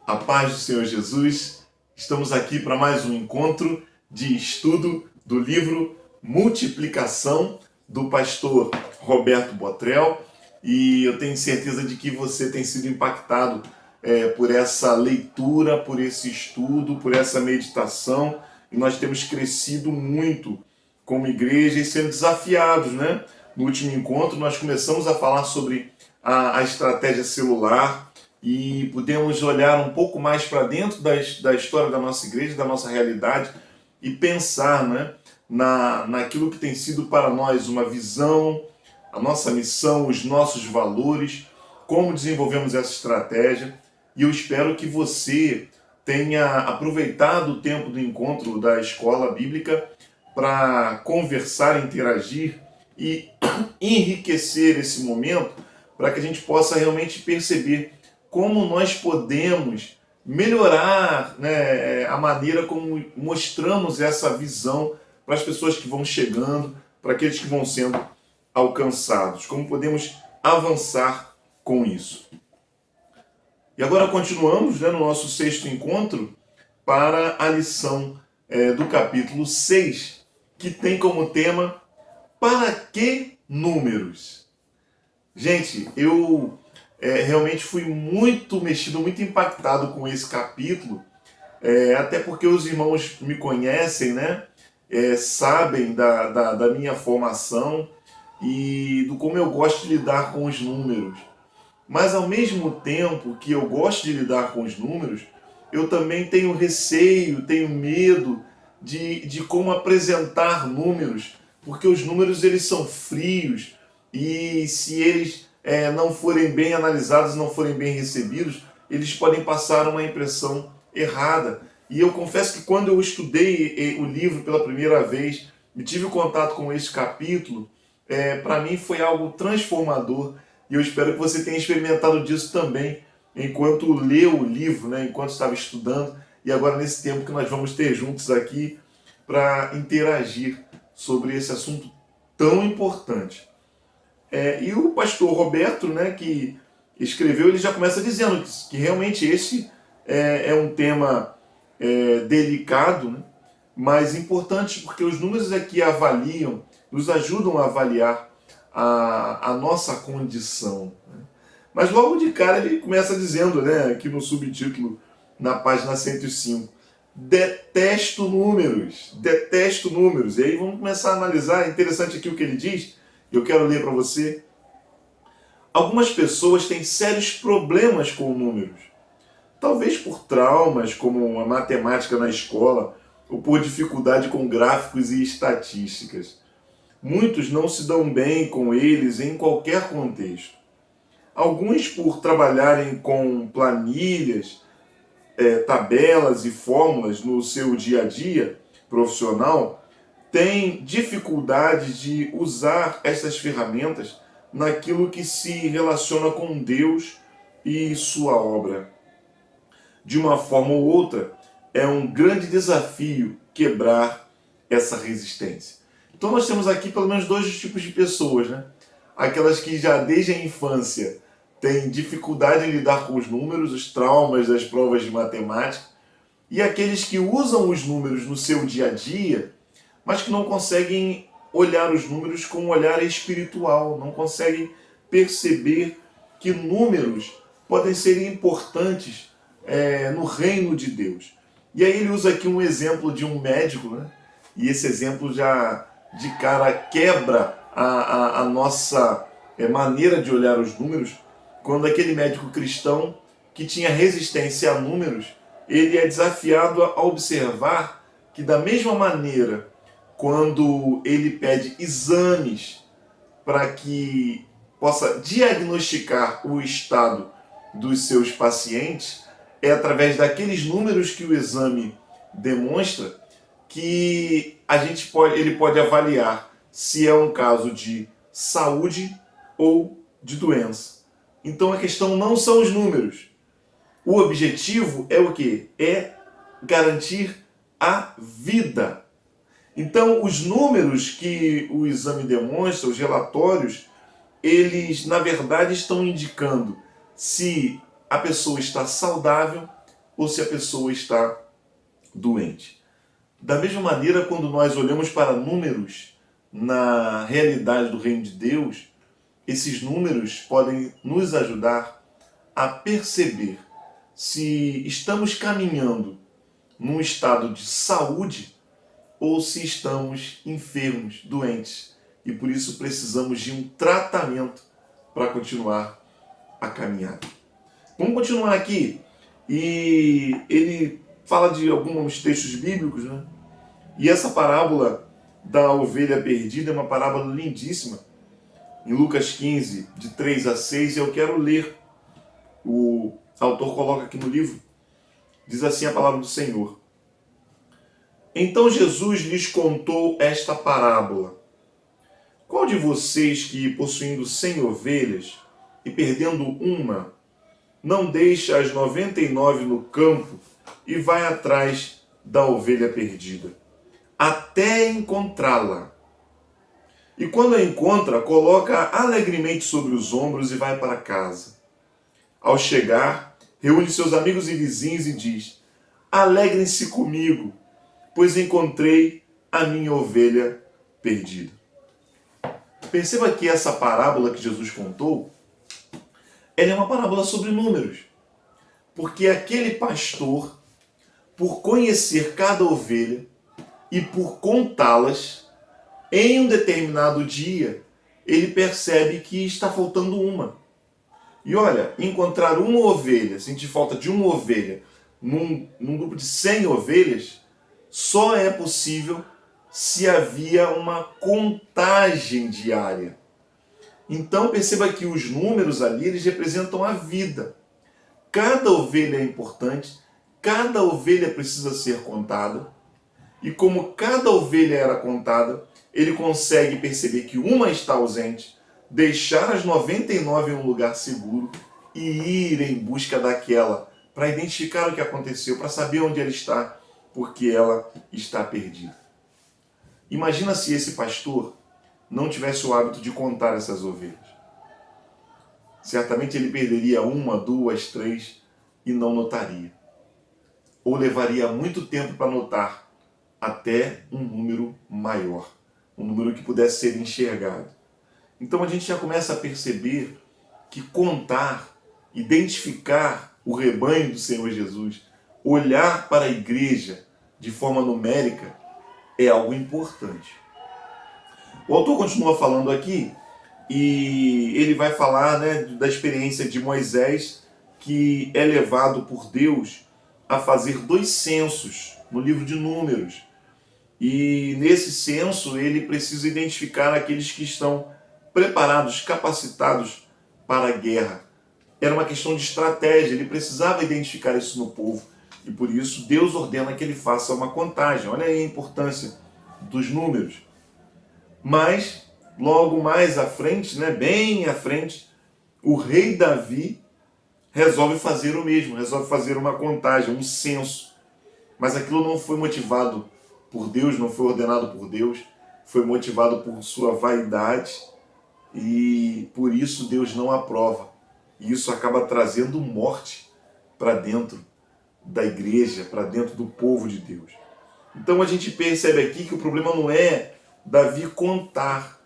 A paz do Senhor Jesus, estamos aqui para mais um encontro de estudo do livro Multiplicação, do pastor Roberto Botrel, e eu tenho certeza de que você tem sido impactado por essa leitura, por esse estudo, por essa meditação, e nós temos crescido muito como igreja e sendo desafiados, né? No último encontro nós começamos a falar sobre a estratégia celular, e podemos olhar um pouco mais para dentro da história da nossa igreja, da nossa realidade, e pensar, né, naquilo que tem sido para nós uma visão, a nossa missão, os nossos valores, como desenvolvemos essa estratégia. E eu espero que você tenha aproveitado o tempo do encontro da escola bíblica para conversar, interagir e enriquecer esse momento, para que a gente possa realmente perceber como nós podemos melhorar, né, a maneira como mostramos essa visão para as pessoas que vão chegando, para aqueles que vão sendo alcançados, como podemos avançar com isso. E agora continuamos, né, no nosso sexto encontro para a lição do capítulo 6, que tem como tema "Para que números?". Gente, eu realmente fui muito mexido, muito impactado com esse capítulo, até porque os irmãos me conhecem, né? Sabem da minha formação e do como eu gosto de lidar com os números. Mas ao mesmo tempo que eu gosto de lidar com os números, eu também tenho receio, tenho medo de como apresentar números, porque os números eles são frios e se eles não forem bem analisados, não forem bem recebidos, eles podem passar uma impressão errada. E eu confesso que quando eu estudei o livro pela primeira vez e tive contato com esse capítulo, para mim foi algo transformador. E eu espero que você tenha experimentado disso também enquanto leu o livro, né, enquanto estava estudando, e agora nesse tempo que nós vamos ter juntos aqui para interagir sobre esse assunto tão importante. E o pastor Roberto, né, que escreveu, ele já começa dizendo que realmente esse é um tema delicado, né, mas importante, porque os números aqui avaliam, nos ajudam a avaliar a nossa condição. Né? Mas logo de cara ele começa dizendo, né, aqui no subtítulo, na página 105, detesto números, detesto números. E aí vamos começar a analisar, é interessante aqui o que ele diz, eu quero ler para você. Algumas pessoas têm sérios problemas com números, talvez por traumas como a matemática na escola, ou por dificuldade com gráficos e estatísticas. Muitos não se dão bem com eles em qualquer contexto. Alguns, por trabalharem com planilhas, tabelas e fórmulas no seu dia a dia profissional, têm dificuldade de usar essas ferramentas naquilo que se relaciona com Deus e sua obra. De uma forma ou outra, é um grande desafio quebrar essa resistência. Então nós temos aqui pelo menos dois tipos de pessoas, né? Aquelas que já desde a infância têm dificuldade em lidar com os números, os traumas das provas de matemática, e aqueles que usam os números no seu dia a dia, mas que não conseguem olhar os números com um olhar espiritual, não conseguem perceber que números podem ser importantes no reino de Deus. E aí ele usa aqui um exemplo de um médico, né? E esse exemplo já de cara quebra a nossa maneira de olhar os números, quando aquele médico cristão que tinha resistência a números, ele é desafiado a observar que da mesma maneira, quando ele pede exames para que possa diagnosticar o estado dos seus pacientes, é através daqueles números que o exame demonstra que ele pode avaliar se é um caso de saúde ou de doença. Então a questão não são os números. O objetivo é o quê? É garantir a vida. Então os números que o exame demonstra, os relatórios, eles na verdade estão indicando se a pessoa está saudável ou se a pessoa está doente. Da mesma maneira, quando nós olhamos para números na realidade do reino de Deus, esses números podem nos ajudar a perceber se estamos caminhando num estado de saúde ou se estamos enfermos, doentes, e por isso precisamos de um tratamento para continuar a caminhada. Vamos continuar aqui, e ele fala de alguns textos bíblicos, né? E essa parábola da ovelha perdida é uma parábola lindíssima, em Lucas 15, de 3 a 6, e eu quero ler. O autor coloca aqui no livro, diz assim a palavra do Senhor. Então Jesus lhes contou esta parábola. Qual de vocês que, possuindo 100 ovelhas e perdendo uma, não deixa as 99 no campo e vai atrás da ovelha perdida, até encontrá-la? E quando a encontra, coloca alegremente sobre os ombros e vai para casa. Ao chegar, reúne seus amigos e vizinhos e diz: alegrem-se comigo, pois encontrei a minha ovelha perdida. Perceba que essa parábola que Jesus contou, ela é uma parábola sobre números. Porque aquele pastor, por conhecer cada ovelha e por contá-las, em um determinado dia, ele percebe que está faltando uma. E olha, encontrar uma ovelha, sentir falta de uma ovelha num grupo de 100 ovelhas, só é possível se havia uma contagem diária. Então perceba que os números ali, eles representam a vida. Cada ovelha é importante, cada ovelha precisa ser contada, e como cada ovelha era contada, ele consegue perceber que uma está ausente, deixar as 99 em um lugar seguro e ir em busca daquela, para identificar o que aconteceu, para saber onde ela está, porque ela está perdida. Imagina se esse pastor não tivesse o hábito de contar essas ovelhas. Certamente ele perderia uma, duas, três e não notaria. Ou levaria muito tempo para notar, até um número maior, um número que pudesse ser enxergado. Então a gente já começa a perceber que contar, identificar o rebanho do Senhor Jesus, olhar para a igreja de forma numérica é algo importante. O autor continua falando aqui e ele vai falar, né, da experiência de Moisés, que é levado por Deus a fazer 2 censos no livro de Números. E nesse censo ele precisa identificar aqueles que estão preparados, capacitados para a guerra. Era uma questão de estratégia, ele precisava identificar isso no povo. E por isso Deus ordena que ele faça uma contagem. Olha aí a importância dos números. Mas, logo mais à frente, né, bem à frente, o rei Davi resolve fazer o mesmo, resolve fazer uma contagem, um censo. Mas aquilo não foi motivado por Deus, não foi ordenado por Deus, foi motivado por sua vaidade e por isso Deus não aprova. E isso acaba trazendo morte para dentro da igreja, para dentro do povo de Deus. Então a gente percebe aqui que o problema não é Davi contar,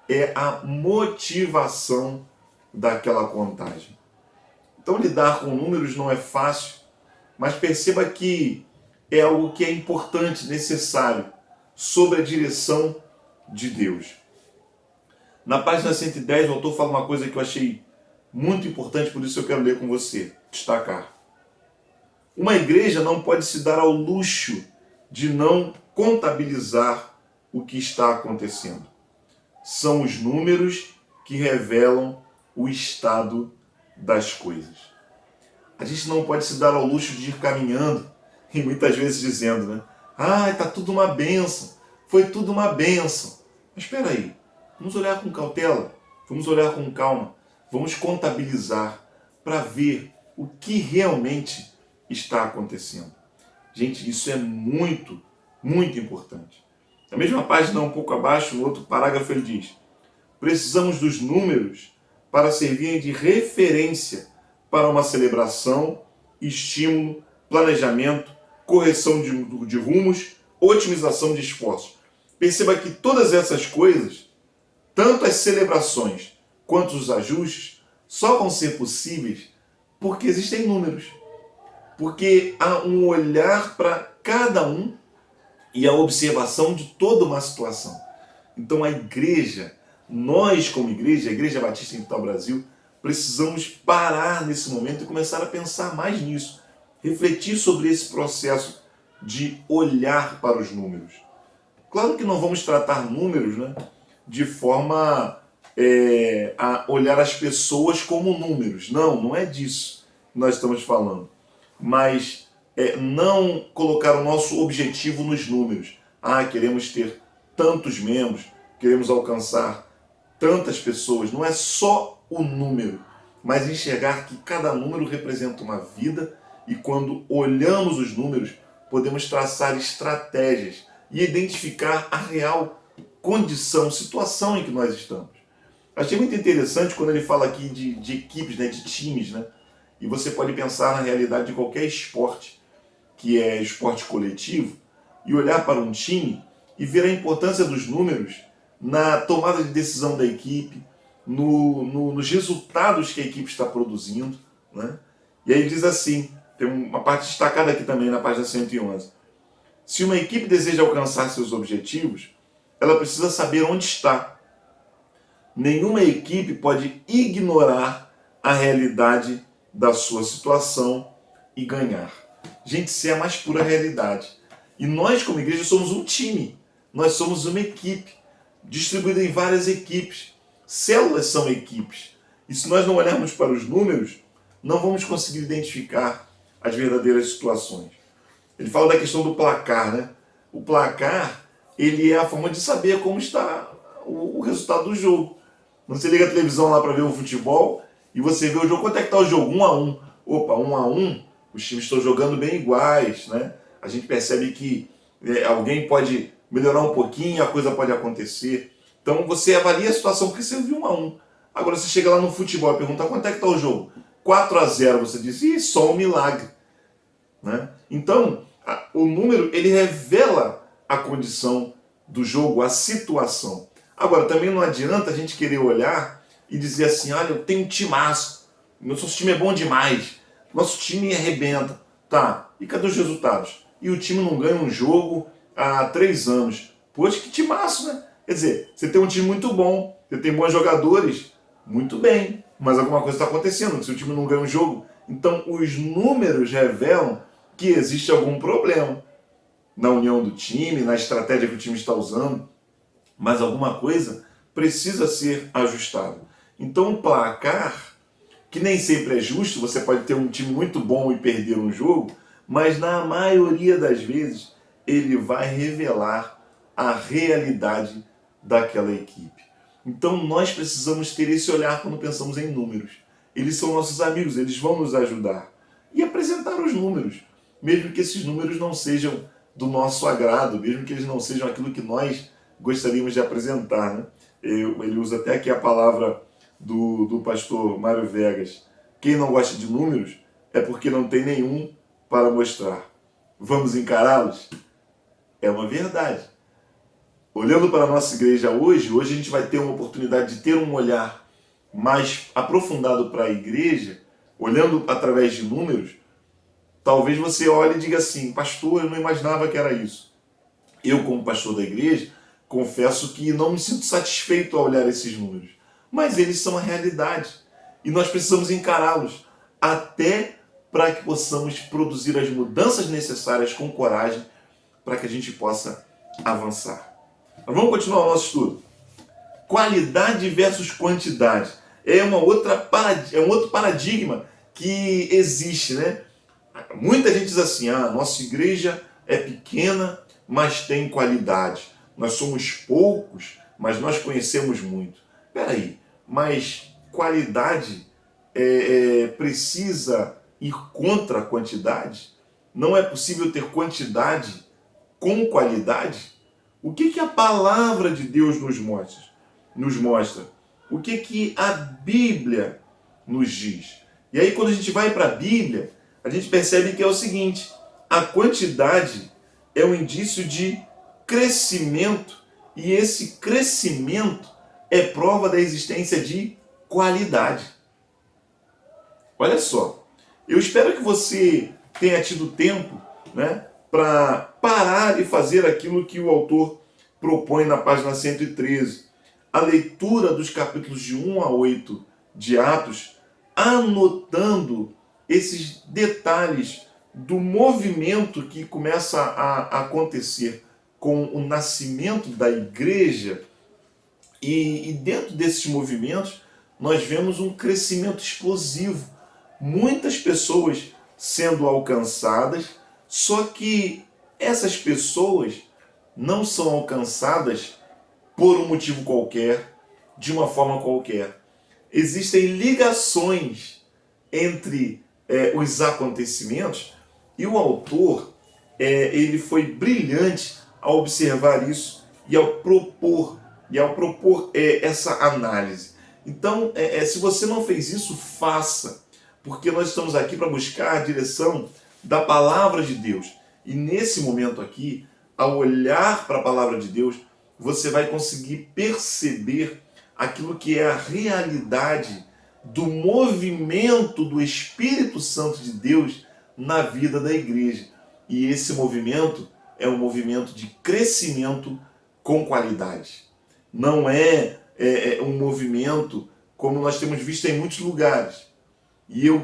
é a motivação daquela contagem. Então lidar com números não é fácil, mas perceba que é algo que é importante, necessário, sob a direção de Deus. Na página 110, o autor fala uma coisa que eu achei muito importante, por isso eu quero ler com você, destacar. Uma igreja não pode se dar ao luxo de não contabilizar o que está acontecendo. São os números que revelam o estado das coisas. A gente não pode se dar ao luxo de ir caminhando e muitas vezes dizendo, né? Está tudo uma bênção, foi tudo uma bênção. Mas espera aí, vamos olhar com cautela, vamos olhar com calma, vamos contabilizar para ver o que realmente está acontecendo. Gente, isso é muito, muito importante. Na mesma página, um pouco abaixo, no outro parágrafo, ele diz: precisamos dos números para servirem de referência para uma celebração e estímulo planejamento, correção de rumos, otimização de esforços. Perceba que todas essas coisas, tanto as celebrações quanto os ajustes, só vão ser possíveis porque existem números. Porque há um olhar para cada um e a observação de toda uma situação. Então a igreja, nós como igreja, a Igreja Batista em Vital Brasil, precisamos parar nesse momento e começar a pensar mais nisso. Refletir sobre esse processo de olhar para os números. Claro que não vamos tratar números, né, de forma a olhar as pessoas como números. Não é disso que nós estamos falando. Mas não colocar o nosso objetivo nos números. Queremos ter tantos membros, queremos alcançar tantas pessoas. Não é só o número, mas enxergar que cada número representa uma vida e quando olhamos os números, podemos traçar estratégias e identificar a real condição, situação em que nós estamos. Achei muito interessante quando ele fala aqui de equipes, né, de times, né? E você pode pensar na realidade de qualquer esporte, que é esporte coletivo, e olhar para um time e ver a importância dos números na tomada de decisão da equipe, nos resultados que a equipe está produzindo, né? E aí diz assim, tem uma parte destacada aqui também na página 111. Se uma equipe deseja alcançar seus objetivos, ela precisa saber onde está. Nenhuma equipe pode ignorar a realidade da sua situação e ganhar. Gente, isso é a mais pura realidade. E nós, como igreja, somos um time. Nós somos uma equipe, distribuída em várias equipes. Células são equipes. E se nós não olharmos para os números, não vamos conseguir identificar as verdadeiras situações. Ele fala da questão do placar, né? O placar, ele é a forma de saber como está o resultado do jogo. Você liga a televisão lá para ver o futebol e você vê o jogo, quanto é que está o jogo? 1-1. Opa, 1-1, os times estão jogando bem iguais, né? A gente percebe que alguém pode melhorar um pouquinho, a coisa pode acontecer. Então você avalia a situação porque você viu 1-1. Agora você chega lá no futebol e pergunta quanto é que está o jogo? 4-0, você diz, só um milagre. Né? Então, o número, ele revela a condição do jogo, a situação. Agora, também não adianta a gente querer olhar e dizer assim, olha, eu tenho um timaço, nosso time é bom demais, nosso time arrebenta. Tá, e cadê os resultados? E o time não ganha um jogo há 3 anos. Poxa, que timaço, né? Quer dizer, você tem um time muito bom, você tem bons jogadores, muito bem, mas alguma coisa está acontecendo, se o time não ganha um jogo. Então, os números revelam que existe algum problema na união do time, na estratégia que o time está usando, mas alguma coisa precisa ser ajustada. Então, o placar, que nem sempre é justo, você pode ter um time muito bom e perder um jogo, mas na maioria das vezes ele vai revelar a realidade daquela equipe. Então nós precisamos ter esse olhar quando pensamos em números. Eles são nossos amigos, eles vão nos ajudar. E apresentar os números, mesmo que esses números não sejam do nosso agrado, mesmo que eles não sejam aquilo que nós gostaríamos de apresentar. Né? Ele usa até aqui a palavra do pastor Mário Vegas. Quem não gosta de números é porque não tem nenhum para mostrar. Vamos encará-los? É uma verdade. Olhando para a nossa igreja hoje a gente vai ter uma oportunidade de ter um olhar mais aprofundado para a igreja, olhando através de números. Talvez você olhe e diga assim, pastor, eu não imaginava que era isso. Eu, como pastor da igreja, confesso que não me sinto satisfeito ao olhar esses números. Mas eles são a realidade. E nós precisamos encará-los até para que possamos produzir as mudanças necessárias com coragem para que a gente possa avançar. Mas vamos continuar o nosso estudo. Qualidade versus quantidade. É um outro paradigma que existe, né? Muita gente diz assim, nossa igreja é pequena, mas tem qualidade. Nós somos poucos, mas nós conhecemos muito. Espera aí, mas qualidade precisa ir contra a quantidade? Não é possível ter quantidade com qualidade? O que a palavra de Deus nos mostra? O que a Bíblia nos diz? E aí quando a gente vai para a Bíblia, a gente percebe que é o seguinte: a quantidade é um indício de crescimento, e esse crescimento é prova da existência de qualidade. Olha só, eu espero que você tenha tido tempo, né, para parar e fazer aquilo que o autor propõe na página 113. A leitura dos capítulos de 1 a 8 de Atos, anotando esses detalhes do movimento que começa a acontecer com o nascimento da igreja. E dentro desses movimentos, nós vemos um crescimento explosivo. Muitas pessoas sendo alcançadas, só que essas pessoas não são alcançadas por um motivo qualquer, de uma forma qualquer. Existem ligações entre os acontecimentos, e o autor ele foi brilhante ao observar isso e ao propor essa análise. Então, se você não fez isso, faça, porque nós estamos aqui para buscar a direção da palavra de Deus. E nesse momento aqui, ao olhar para a palavra de Deus, você vai conseguir perceber aquilo que é a realidade do movimento do Espírito Santo de Deus na vida da igreja. E esse movimento é um movimento de crescimento com qualidade. Não é um movimento como nós temos visto em muitos lugares. E eu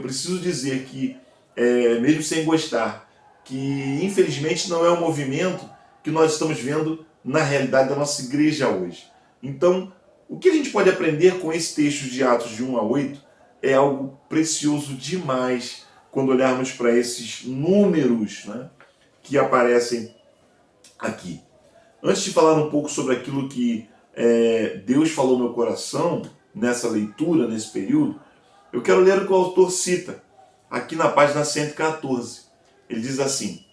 preciso dizer que, mesmo sem gostar, que infelizmente não é um movimento que nós estamos vendo na realidade da nossa igreja hoje. Então, o que a gente pode aprender com esse texto de Atos de 1 a 8 é algo precioso demais quando olharmos para esses números, né, que aparecem aqui. Antes de falar um pouco sobre aquilo que Deus falou no meu coração nessa leitura, nesse período, eu quero ler o que o autor cita aqui na página 114. Ele diz assim: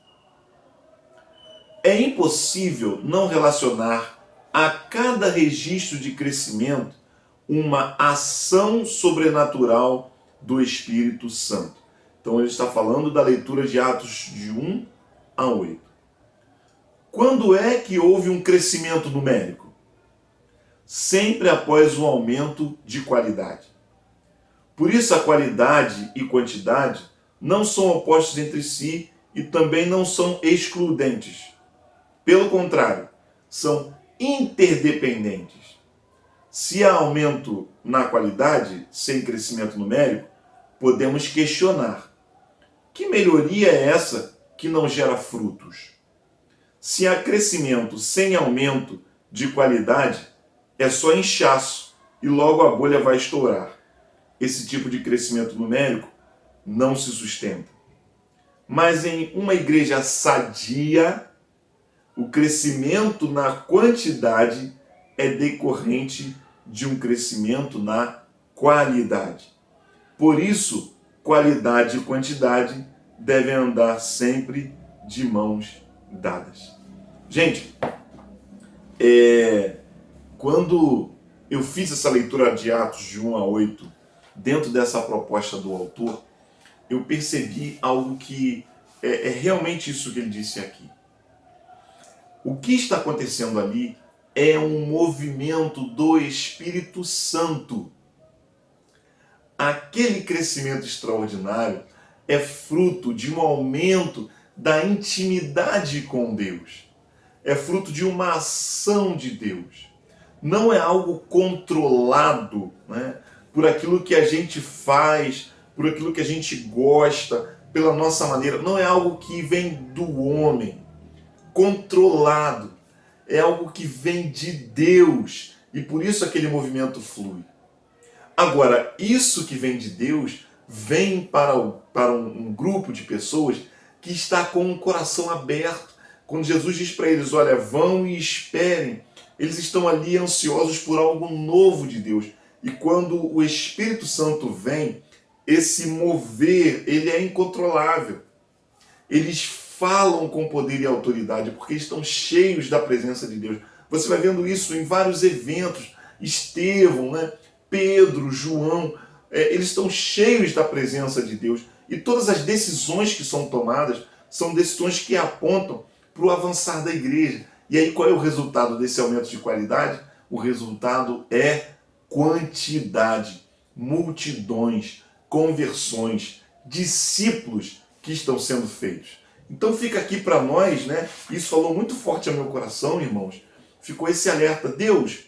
é impossível não relacionar a cada registro de crescimento uma ação sobrenatural do Espírito Santo. Então ele está falando da leitura de Atos de 1 a 8. Quando é que houve um crescimento numérico? Sempre após um aumento de qualidade. Por isso a qualidade e quantidade não são opostos entre si e também não são excludentes. Pelo contrário, são interdependentes. Se há aumento na qualidade, sem crescimento numérico, podemos questionar: que melhoria é essa que não gera frutos? Se há crescimento sem aumento de qualidade, é só inchaço e logo a bolha vai estourar. Esse tipo de crescimento numérico não se sustenta. Mas em uma igreja sadia, o crescimento na quantidade é decorrente de um crescimento na qualidade. Por isso, qualidade e quantidade devem andar sempre de mãos dadas. Gente, quando eu fiz essa leitura de Atos de 1 a 8, dentro dessa proposta do autor, eu percebi algo que é realmente isso que ele disse aqui. O que está acontecendo ali é um movimento do Espírito Santo. Aquele crescimento extraordinário é fruto de um aumento da intimidade com Deus. É fruto de uma ação de Deus. Não é algo controlado, né, por aquilo que a gente faz, por aquilo que a gente gosta, pela nossa maneira. Não é algo que vem do homem, controlado. É algo que vem de Deus. E por isso aquele movimento flui. Agora, isso que vem de Deus vem para um grupo de pessoas que está com o coração aberto. Quando Jesus diz para eles: olha, vão e esperem, eles estão ali ansiosos por algo novo de Deus. E quando o Espírito Santo vem, esse mover, ele é incontrolável. Eles falam com poder e autoridade, porque estão cheios da presença de Deus. Você vai vendo isso em vários eventos. Estevão, né? Pedro, João, eles estão cheios da presença de Deus. E todas as decisões que são tomadas são decisões que apontam para o avançar da igreja. E aí qual é o resultado desse aumento de qualidade? O resultado é quantidade, multidões, conversões, discípulos que estão sendo feitos. Então fica aqui para nós, né? Isso falou muito forte ao meu coração, irmãos. Ficou esse alerta. Deus,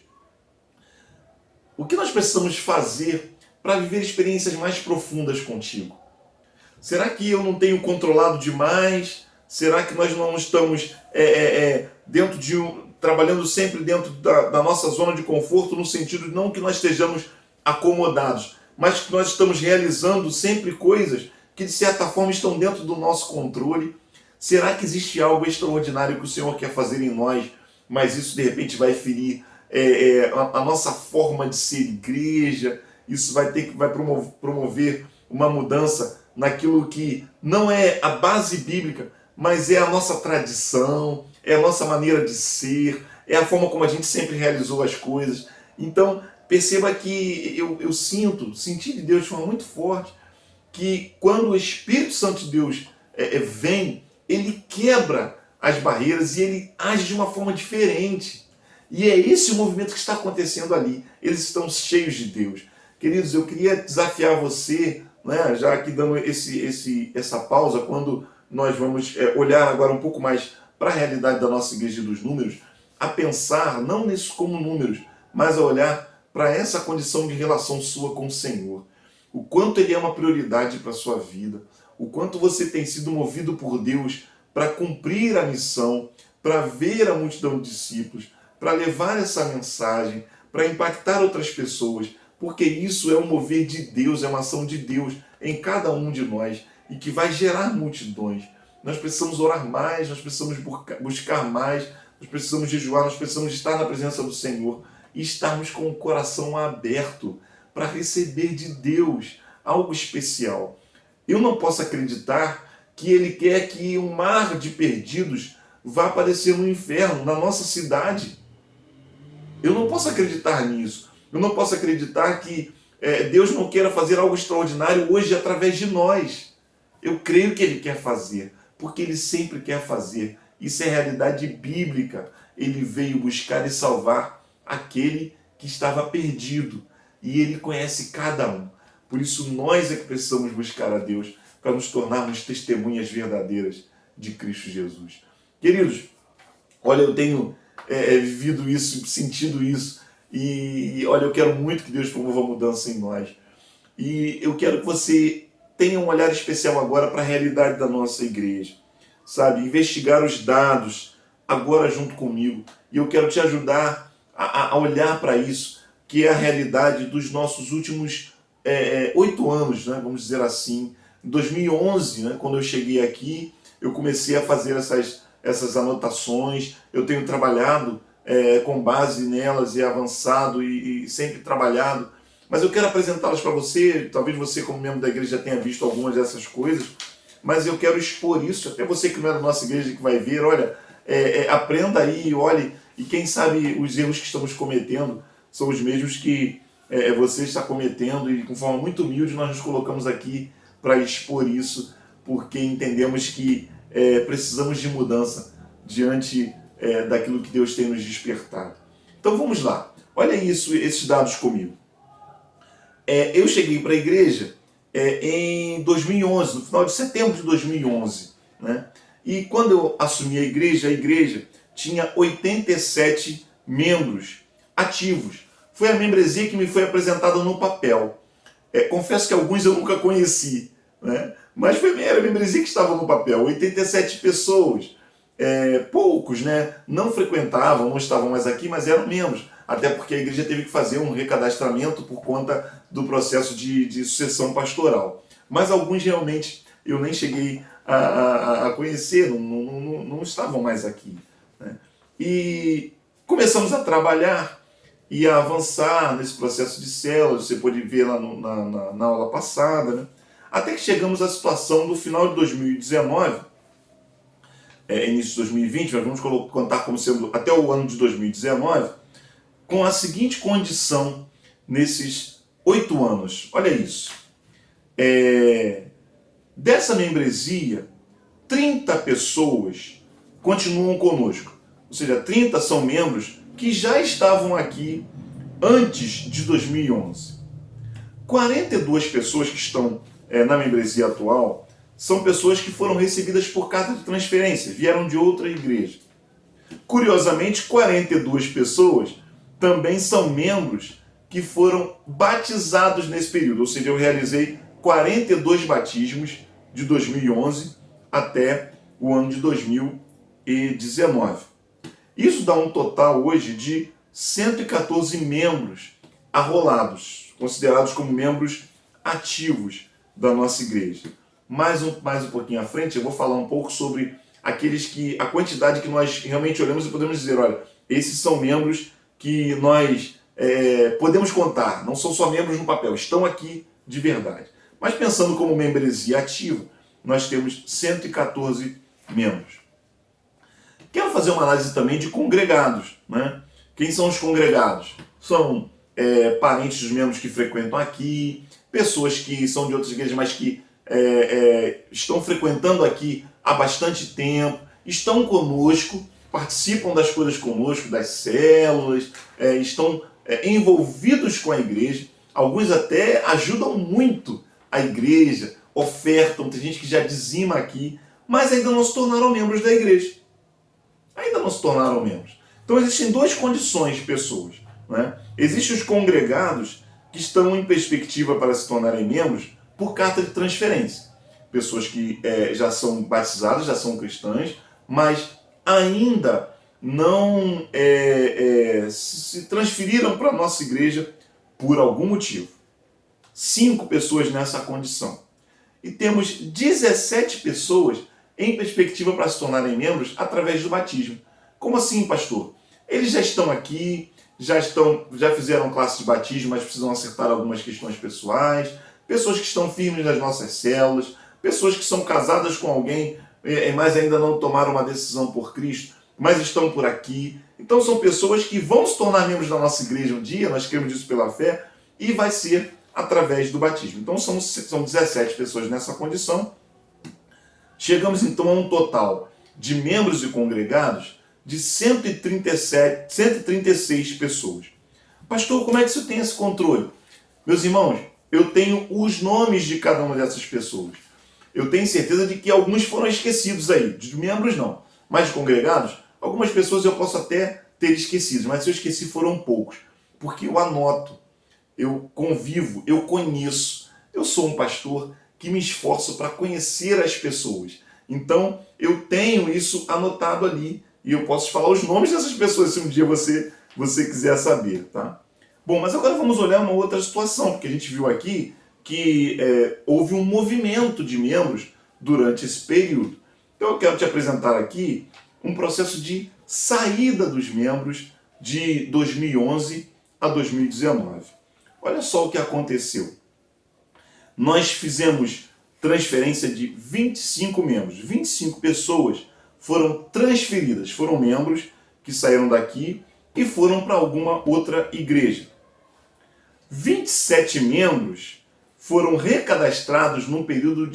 o que nós precisamos fazer para viver experiências mais profundas contigo? Será que eu não tenho controlado demais? Será que nós não estamos dentro de trabalhando sempre dentro da nossa zona de conforto, no sentido de não que nós estejamos acomodados, mas que nós estamos realizando sempre coisas que de certa forma estão dentro do nosso controle? Será que existe algo extraordinário que o Senhor quer fazer em nós, mas isso de repente vai ferir a nossa forma de ser igreja? Isso vai promover uma mudança naquilo que não é a base bíblica, mas é a nossa tradição, é a nossa maneira de ser, é a forma como a gente sempre realizou as coisas. Então, perceba que eu senti de Deus de forma muito forte, que quando o Espírito Santo de Deus vem, ele quebra as barreiras e ele age de uma forma diferente. E é esse o movimento que está acontecendo ali. Eles estão cheios de Deus. Queridos, eu queria desafiar você, né, já aqui dando essa pausa, quando nós vamos olhar agora um pouco mais para a realidade da nossa igreja dos números, a pensar não nisso como números, mas a olhar para essa condição de relação sua com o Senhor. O quanto Ele é uma prioridade para a sua vida, o quanto você tem sido movido por Deus para cumprir a missão, para ver a multidão de discípulos, para levar essa mensagem, para impactar outras pessoas, porque isso é um mover de Deus, é uma ação de Deus em cada um de nós e que vai gerar multidões. Nós precisamos orar mais, nós precisamos buscar mais, nós precisamos jejuar, nós precisamos estar na presença do Senhor e estarmos com o coração aberto para receber de Deus algo especial. Eu não posso acreditar que Ele quer que um mar de perdidos vá aparecer no inferno, na nossa cidade. Eu não posso acreditar nisso. Eu não posso acreditar que Deus não queira fazer algo extraordinário hoje através de nós. Eu creio que Ele quer fazer, porque Ele sempre quer fazer. Isso é realidade bíblica. Ele veio buscar e salvar aquele que estava perdido. E Ele conhece cada um. Por isso nós é que precisamos buscar a Deus para nos tornarmos testemunhas verdadeiras de Cristo Jesus. Queridos, olha, eu tenho vivido isso, sentido isso. E olha, eu quero muito que Deus promova a mudança em nós. E eu quero que você tenha um olhar especial agora para a realidade da nossa igreja. Sabe, investigar os dados agora junto comigo. E eu quero te ajudar a olhar para isso, que é a realidade dos nossos últimos 8 anos, né, vamos dizer assim. Em 2011, né, quando eu cheguei aqui, eu comecei a fazer essas anotações. Eu tenho trabalhado com base nelas e avançado e sempre trabalhado. Mas eu quero apresentá-las para você. Talvez você, como membro da igreja, já tenha visto algumas dessas coisas, mas eu quero expor isso, até você que não é da nossa igreja que vai ver, olha, aprenda aí, olhe, e quem sabe os erros que estamos cometendo são os mesmos que você está cometendo, e com forma muito humilde nós nos colocamos aqui para expor isso, porque entendemos que precisamos de mudança diante daquilo que Deus tem nos despertado. Então vamos lá, olha isso, esses dados comigo. Eu cheguei para a igreja em 2011, no final de setembro de 2011, né? E quando eu assumi a igreja tinha 87 membros ativos. Foi a membresia que me foi apresentada no papel. Confesso que alguns eu nunca conheci, né? Mas era a membresia que estava no papel, 87 pessoas. Poucos, né, não frequentavam, não estavam mais aqui, mas eram membros. Até porque a igreja teve que fazer um recadastramento por conta do processo de sucessão pastoral. Mas alguns realmente eu nem cheguei a conhecer, não estavam mais aqui, né? E começamos a trabalhar e a avançar nesse processo de células. Você pode ver lá na aula passada, né? Até que chegamos à situação do final de 2019, início de 2020, mas vamos contar como sendo até o ano de 2019, com a seguinte condição nesses 8 anos. Olha isso. Dessa membresia, 30 pessoas continuam conosco. Ou seja, 30 são membros que já estavam aqui antes de 2011. 42 pessoas que estão na membresia atual são pessoas que foram recebidas por carta de transferência, vieram de outra igreja. Curiosamente, 42 pessoas também são membros que foram batizados nesse período, ou seja, eu realizei 42 batismos de 2011 até o ano de 2019. Isso dá um total hoje de 114 membros arrolados, considerados como membros ativos da nossa igreja. Mais um pouquinho à frente eu vou falar um pouco sobre aqueles que, a quantidade que nós realmente olhamos e podemos dizer, olha, esses são membros que nós podemos contar, não são só membros no papel, estão aqui de verdade. Mas pensando como membresia ativa, nós temos 114 membros. Quero fazer uma análise também de congregados, né? Quem são os congregados? São parentes dos membros que frequentam aqui, pessoas que são de outras igrejas, mas que estão frequentando aqui há bastante tempo, estão conosco, participam das coisas conosco, das células, estão envolvidos com a igreja, alguns até ajudam muito a igreja, ofertam, tem gente que já dizima aqui, mas ainda não se tornaram membros da igreja. Ainda não se tornaram membros. Então existem duas condições de pessoas, né? Existem os congregados que estão em perspectiva para se tornarem membros por carta de transferência. Pessoas que já são batizadas, já são cristãs, mas ainda não se transferiram para a nossa igreja por algum motivo. 5 pessoas nessa condição. E temos 17 pessoas em perspectiva para se tornarem membros através do batismo. Como assim, pastor? Eles já estão aqui, já fizeram classe de batismo, mas precisam acertar algumas questões pessoais, pessoas que estão firmes nas nossas células, pessoas que são casadas com alguém, mas ainda não tomaram uma decisão por Cristo, mas estão por aqui. Então são pessoas que vão se tornar membros da nossa igreja um dia, nós cremos disso pela fé, e vai ser através do batismo. Então são 17 pessoas nessa condição. Chegamos então a um total de membros e congregados de 136 pessoas. Pastor, como é que você tem esse controle? Meus irmãos, eu tenho os nomes de cada uma dessas pessoas. Eu tenho certeza de que alguns foram esquecidos aí, de membros não, mas de congregados, algumas pessoas eu posso até ter esquecido, mas se eu esqueci foram poucos, porque eu anoto, eu convivo, eu conheço, eu sou um pastor que me esforço para conhecer as pessoas. Então, eu tenho isso anotado ali e eu posso falar os nomes dessas pessoas se um dia você quiser saber, tá? Bom, mas agora vamos olhar uma outra situação, porque a gente viu aqui que houve um movimento de membros durante esse período. Então, eu quero te apresentar aqui um processo de saída dos membros de 2011 a 2019. Olha só o que aconteceu. Nós fizemos transferência de 25 membros. 25 pessoas foram transferidas, foram membros que saíram daqui e foram para alguma outra igreja. 27 membros foram recadastrados num período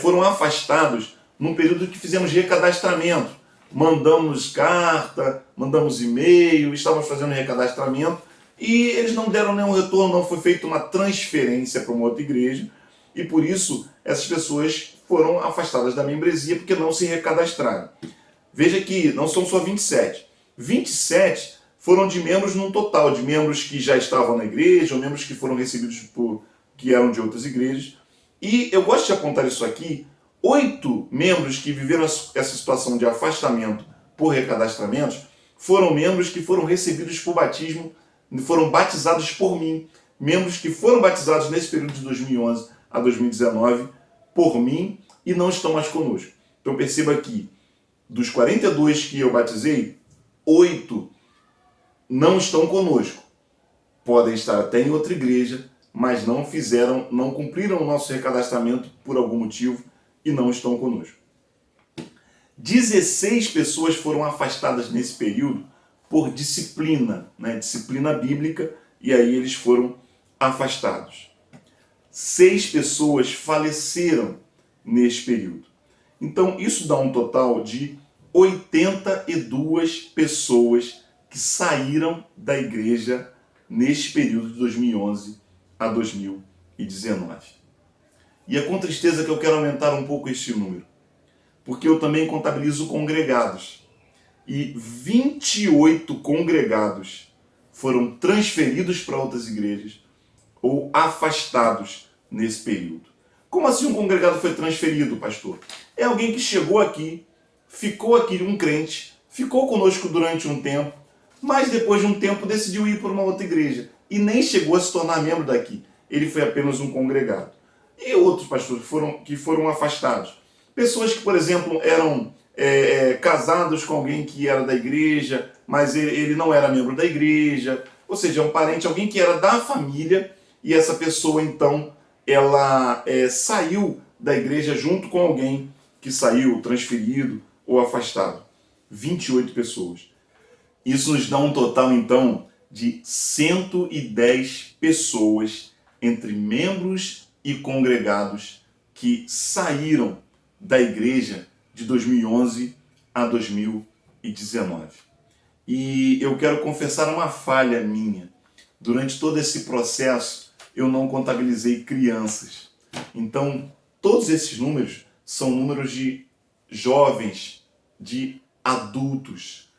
foram afastados num período que fizemos recadastramento. Mandamos carta, mandamos e-mail, estávamos fazendo recadastramento e eles não deram nenhum retorno, não foi feita uma transferência para uma outra igreja. E por isso, essas pessoas foram afastadas da membresia porque não se recadastraram. Veja que não são só 27. 27 foram de membros num total, de membros que já estavam na igreja, ou membros que foram recebidos que eram de outras igrejas. E eu gosto de apontar isso aqui, 8 membros que viveram essa situação de afastamento por recadastramentos foram membros que foram recebidos por batismo, foram batizados por mim. Membros que foram batizados nesse período de 2011 a 2019 por mim e não estão mais conosco. Então perceba que dos 42 que eu batizei, 8 não estão conosco. Podem estar até em outra igreja, mas não cumpriram o nosso recadastramento por algum motivo e não estão conosco. 16 pessoas foram afastadas nesse período por disciplina, né? Disciplina bíblica, e aí eles foram afastados. 6 pessoas faleceram nesse período. Então, isso dá um total de 82 pessoas que saíram da igreja neste período de 2011 a 2019. E é com tristeza que eu quero aumentar um pouco este número, porque eu também contabilizo congregados. E 28 congregados foram transferidos para outras igrejas ou afastados nesse período. Como assim um congregado foi transferido, pastor? É alguém que chegou aqui, ficou aqui um crente, ficou conosco durante um tempo, mas depois de um tempo decidiu ir para uma outra igreja e nem chegou a se tornar membro daqui. Ele foi apenas um congregado. E outros pastores que foram afastados. Pessoas que, por exemplo, eram casados com alguém que era da igreja, mas ele não era membro da igreja, ou seja, um parente, alguém que era da família, e essa pessoa, então, ela saiu da igreja junto com alguém que saiu transferido ou afastado. 28 pessoas. Isso nos dá um total, então, de 110 pessoas entre membros e congregados que saíram da igreja de 2011 a 2019. E eu quero confessar uma falha minha. Durante todo esse processo, eu não contabilizei crianças. Então, todos esses números são números de jovens, de adultos.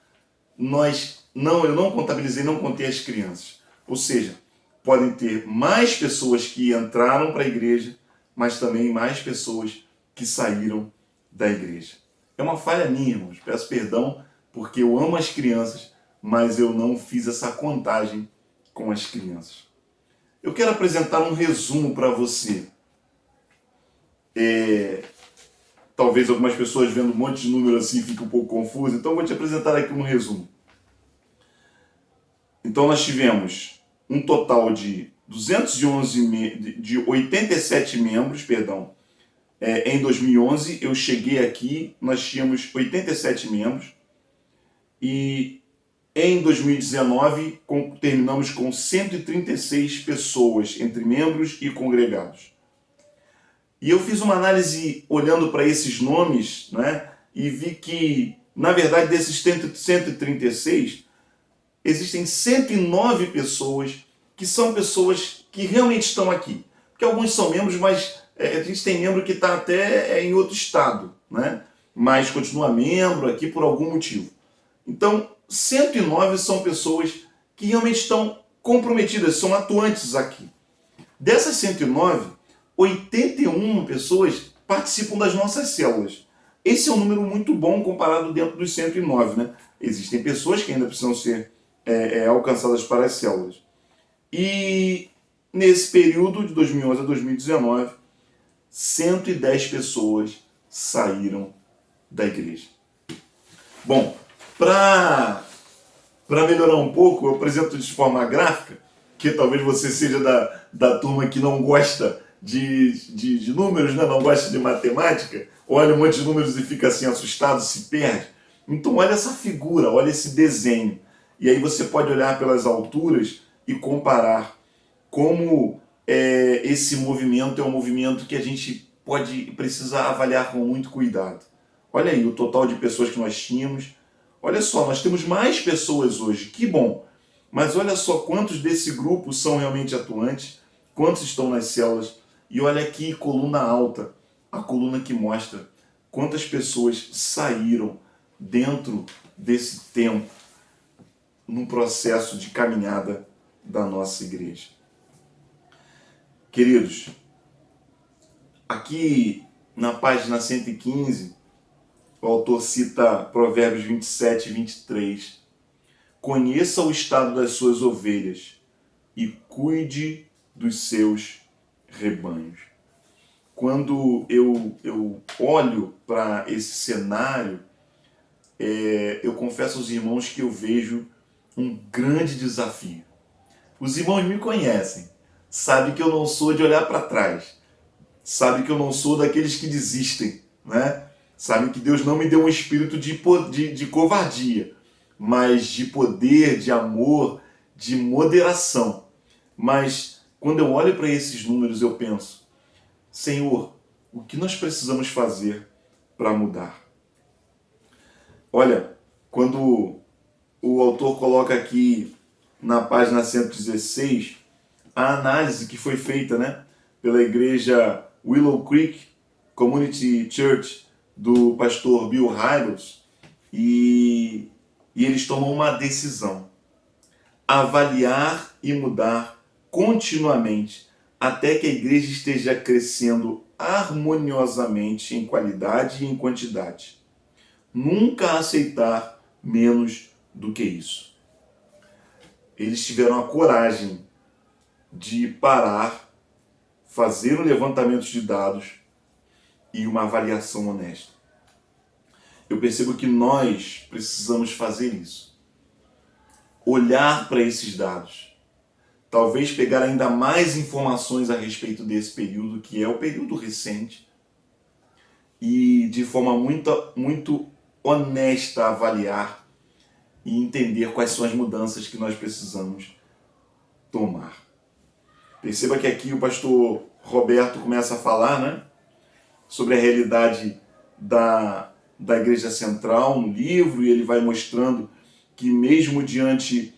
Eu não contabilizei, não contei as crianças. Ou seja, podem ter mais pessoas que entraram para a igreja, mas também mais pessoas que saíram da igreja. É uma falha minha, irmãos. Peço perdão porque eu amo as crianças, mas eu não fiz essa contagem com as crianças. Eu quero apresentar um resumo para você. Talvez algumas pessoas vendo um monte de número assim fiquem um pouco confusas, então eu vou te apresentar aqui um resumo. Então nós tivemos um total de 87 membros, em 2011 eu cheguei aqui, nós tínhamos 87 membros, e em 2019 terminamos com 136 pessoas entre membros e congregados. E eu fiz uma análise olhando para esses nomes, né, e vi que, na verdade, desses 136, existem 109 pessoas que são pessoas que realmente estão aqui. Porque alguns são membros, mas a gente tem membro que está até em outro estado, né, mas continua membro aqui por algum motivo. Então, 109 são pessoas que realmente estão comprometidas, são atuantes aqui. Dessas 109, 81 pessoas participam das nossas células. Esse é um número muito bom comparado dentro dos 109, né? Existem pessoas que ainda precisam ser alcançadas para as células. E nesse período de 2011 a 2019, 110 pessoas saíram da igreja. Bom, para melhorar um pouco, eu apresento de forma gráfica, que talvez você seja da turma que não gosta de números, né? Não gosta de matemática, olha um monte de números e fica assim assustado, se perde. Então olha essa figura, olha esse desenho. E aí você pode olhar pelas alturas e comparar como esse movimento é um movimento que a gente precisa avaliar com muito cuidado. Olha aí o total de pessoas que nós tínhamos. Olha só, nós temos mais pessoas hoje, que bom. Mas olha só quantos desse grupo são realmente atuantes, quantos estão nas células. E olha aqui, coluna alta, a coluna que mostra quantas pessoas saíram dentro desse tempo no processo de caminhada da nossa igreja. Queridos, aqui na página 115, o autor cita Provérbios 27 e 23. Conheça o estado das suas ovelhas e cuide dos seus rebanhos. Quando eu olho para esse cenário, eu confesso aos irmãos que eu vejo um grande desafio. Os irmãos me conhecem, sabem que eu não sou de olhar para trás, sabem que eu não sou daqueles que desistem, né? Sabem que Deus não me deu um espírito de covardia, mas de poder, de amor, de moderação. Mas quando eu olho para esses números, eu penso, Senhor, o que nós precisamos fazer para mudar? Olha, quando o autor coloca aqui na página 116 a análise que foi feita, né, pela igreja Willow Creek Community Church do pastor Bill Hybels, e eles tomam uma decisão: avaliar e mudar continuamente até que a igreja esteja crescendo harmoniosamente em qualidade e em quantidade. Nunca aceitar menos do que isso. Eles tiveram a coragem de parar, fazer um levantamento de dados e uma avaliação honesta. Eu percebo que nós precisamos fazer isso. Olhar para esses dados. Talvez pegar ainda mais informações a respeito desse período, que é o período recente, e de forma muito honesta avaliar e entender quais são as mudanças que nós precisamos tomar. Perceba que aqui o pastor Roberto começa a falar, né, sobre a realidade da Igreja Central no livro, e ele vai mostrando que mesmo diante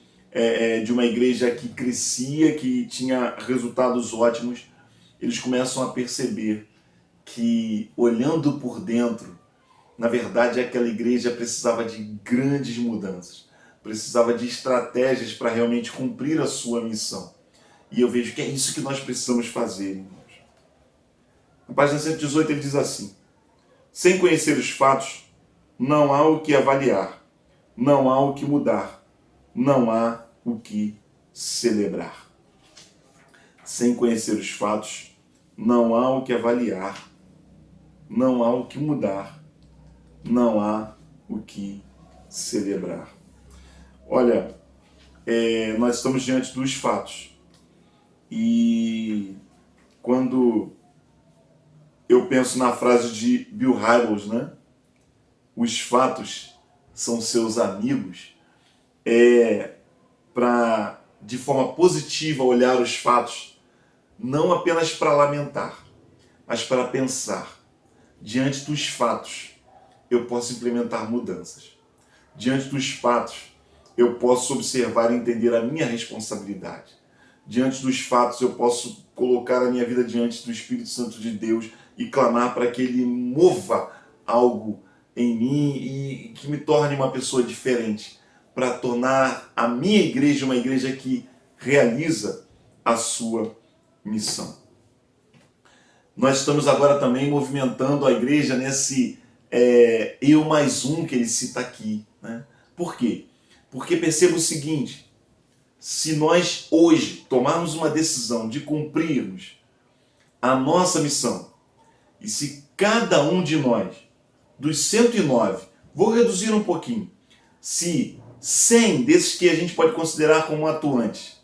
de uma igreja que crescia, que tinha resultados ótimos, eles começam a perceber que, olhando por dentro, na verdade aquela igreja precisava de grandes mudanças, precisava de estratégias para realmente cumprir a sua missão. E eu vejo que é isso que nós precisamos fazer, irmãos. Na página 118 ele diz assim: sem conhecer os fatos, não há o que avaliar, não há o que mudar, não há o que celebrar. Sem conhecer os fatos, não há o que avaliar, não há o que mudar, não há o que celebrar. Olha, nós estamos diante dos fatos. E quando eu penso na frase de Bill Hybels, né? Os fatos são seus amigos. Para, de forma positiva, olhar os fatos, não apenas para lamentar, mas para pensar. Diante dos fatos, eu posso implementar mudanças. Diante dos fatos, eu posso observar e entender a minha responsabilidade. Diante dos fatos, eu posso colocar a minha vida diante do Espírito Santo de Deus e clamar para que Ele mova algo em mim e que me torne uma pessoa diferente, para tornar a minha igreja uma igreja que realiza a sua missão. Nós estamos agora também movimentando a igreja nesse eu mais um que ele cita aqui, né? Por quê? Porque perceba o seguinte: se nós hoje tomarmos uma decisão de cumprirmos a nossa missão, e se cada um de nós, dos 109, vou reduzir um pouquinho, se 100 desses que a gente pode considerar como atuantes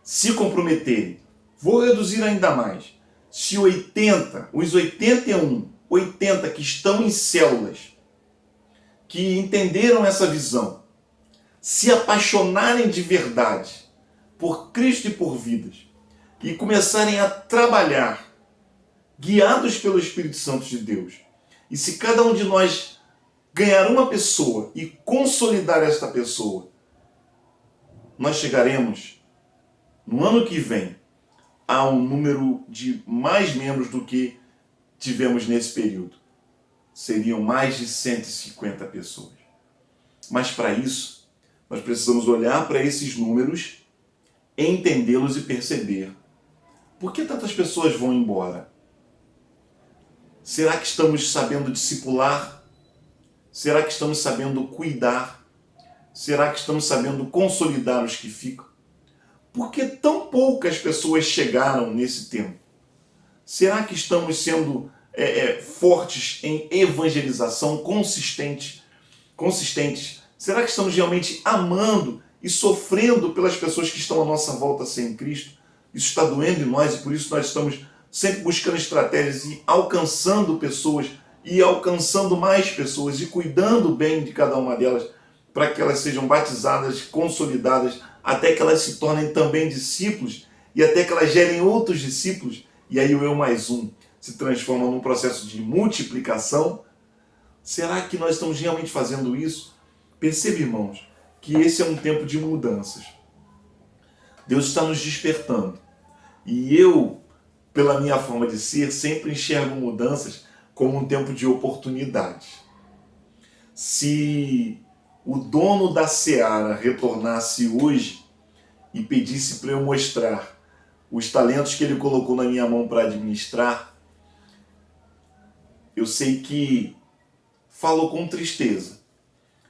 se comprometerem, vou reduzir ainda mais, se 80, os 80 que estão em células, que entenderam essa visão, se apaixonarem de verdade por Cristo e por vidas, e começarem a trabalhar, guiados pelo Espírito Santo de Deus, e se cada um de nós ganhar uma pessoa e consolidar esta pessoa, nós chegaremos, no ano que vem, a um número de mais membros do que tivemos nesse período. Seriam mais de 150 pessoas. Mas para isso, nós precisamos olhar para esses números, entendê-los e perceber: por que tantas pessoas vão embora? Será que estamos sabendo discipular? Será que estamos sabendo cuidar? Será que estamos sabendo consolidar os que ficam? Por que tão poucas pessoas chegaram nesse tempo? Será que estamos sendo fortes em evangelização, consistentes? Será que estamos realmente amando e sofrendo pelas pessoas que estão à nossa volta sem Cristo? Isso está doendo em nós e por isso nós estamos sempre buscando estratégias e alcançando pessoas e alcançando mais pessoas e cuidando bem de cada uma delas para que elas sejam batizadas, consolidadas, até que elas se tornem também discípulos e até que elas gerem outros discípulos, e aí o eu mais um se transforma num processo de multiplicação? Será que nós estamos realmente fazendo isso? Perceba, irmãos, que esse é um tempo de mudanças. Deus está nos despertando. E eu, pela minha forma de ser, sempre enxergo mudanças como um tempo de oportunidades. Se o dono da seara retornasse hoje e pedisse para eu mostrar os talentos que ele colocou na minha mão para administrar, eu sei que falou com tristeza,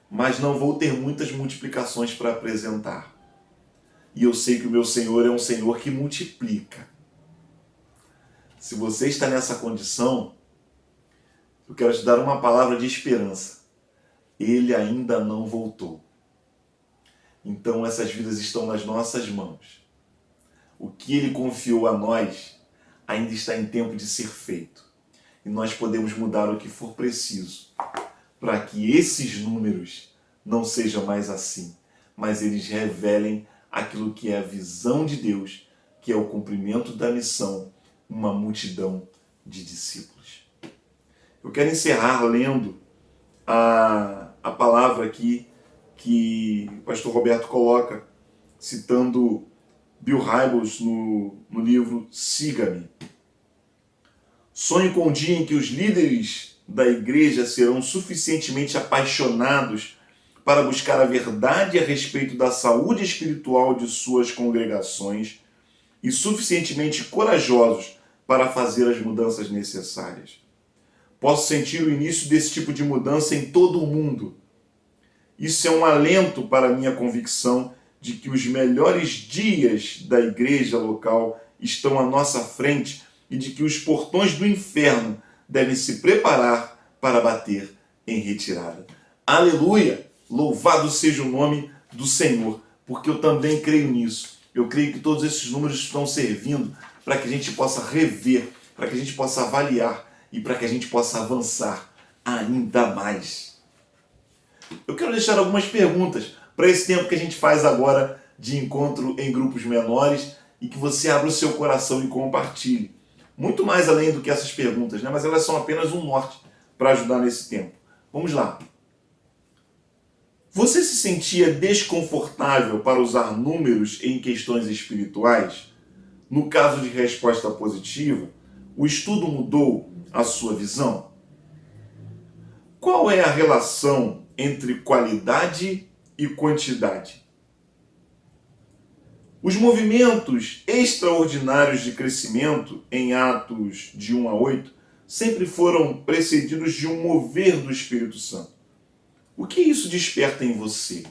mas não vou ter muitas multiplicações para apresentar. E eu sei que o meu Senhor é um Senhor que multiplica. Se você está nessa condição, eu quero te dar uma palavra de esperança. Ele ainda não voltou. Então essas vidas estão nas nossas mãos. O que Ele confiou a nós ainda está em tempo de ser feito. E nós podemos mudar o que for preciso para que esses números não sejam mais assim, mas eles revelem aquilo que é a visão de Deus, que é o cumprimento da missão, uma multidão de discípulos. Eu quero encerrar lendo a palavra aqui que o pastor Roberto coloca, citando Bill Hybels no livro Siga-me. Sonho com o dia em que os líderes da igreja serão suficientemente apaixonados para buscar a verdade a respeito da saúde espiritual de suas congregações e suficientemente corajosos para fazer as mudanças necessárias. Posso sentir o início desse tipo de mudança em todo o mundo. Isso é um alento para a minha convicção de que os melhores dias da igreja local estão à nossa frente e de que os portões do inferno devem se preparar para bater em retirada. Aleluia! Louvado seja o nome do Senhor, porque eu também creio nisso. Eu creio que todos esses números estão servindo para que a gente possa rever, para que a gente possa avaliar e para que a gente possa avançar ainda mais. Eu quero deixar algumas perguntas para esse tempo que a gente faz agora de encontro em grupos menores e que você abra o seu coração e compartilhe. Muito mais além do que essas perguntas, né? Mas elas são apenas um norte para ajudar nesse tempo. Vamos lá. Você se sentia desconfortável para usar números em questões espirituais? No caso de resposta positiva, o estudo mudou a sua visão? Qual é a relação entre qualidade e quantidade? Os movimentos extraordinários de crescimento em Atos de 1 a 8 sempre foram precedidos de um mover do Espírito Santo. O que isso desperta em você?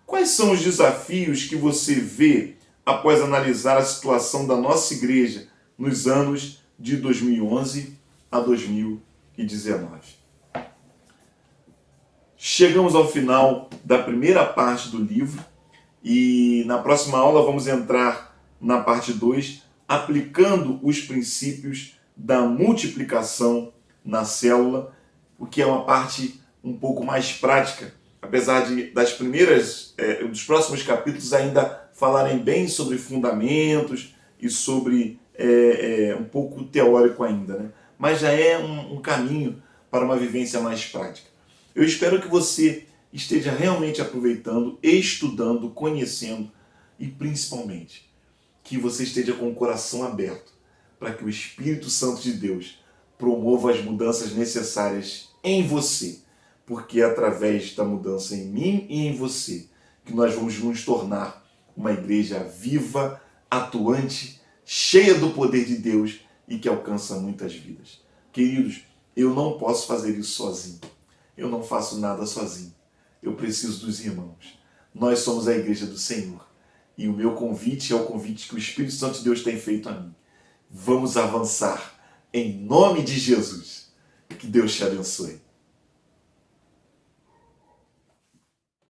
Quais são os desafios que você vê após analisar a situação da nossa igreja nos anos de 2011 a 2019? Chegamos ao final da primeira parte do livro e na próxima aula vamos entrar na parte 2, aplicando os princípios da multiplicação na célula, o que é uma parte um pouco mais prática, apesar dos próximos capítulos ainda falarem bem sobre fundamentos e sobre um pouco teórico ainda, né? Mas já é um caminho para uma vivência mais prática. Eu espero que você esteja realmente aproveitando, estudando, conhecendo e principalmente que você esteja com o coração aberto para que o Espírito Santo de Deus promova as mudanças necessárias em você, porque é através da mudança em mim e em você que nós vamos nos tornar uma igreja viva, atuante, cheia do poder de Deus e que alcança muitas vidas. Queridos, eu não posso fazer isso sozinho. Eu não faço nada sozinho. Eu preciso dos irmãos. Nós somos a igreja do Senhor. E o meu convite é o convite que o Espírito Santo de Deus tem feito a mim. Vamos avançar em nome de Jesus. Que Deus te abençoe.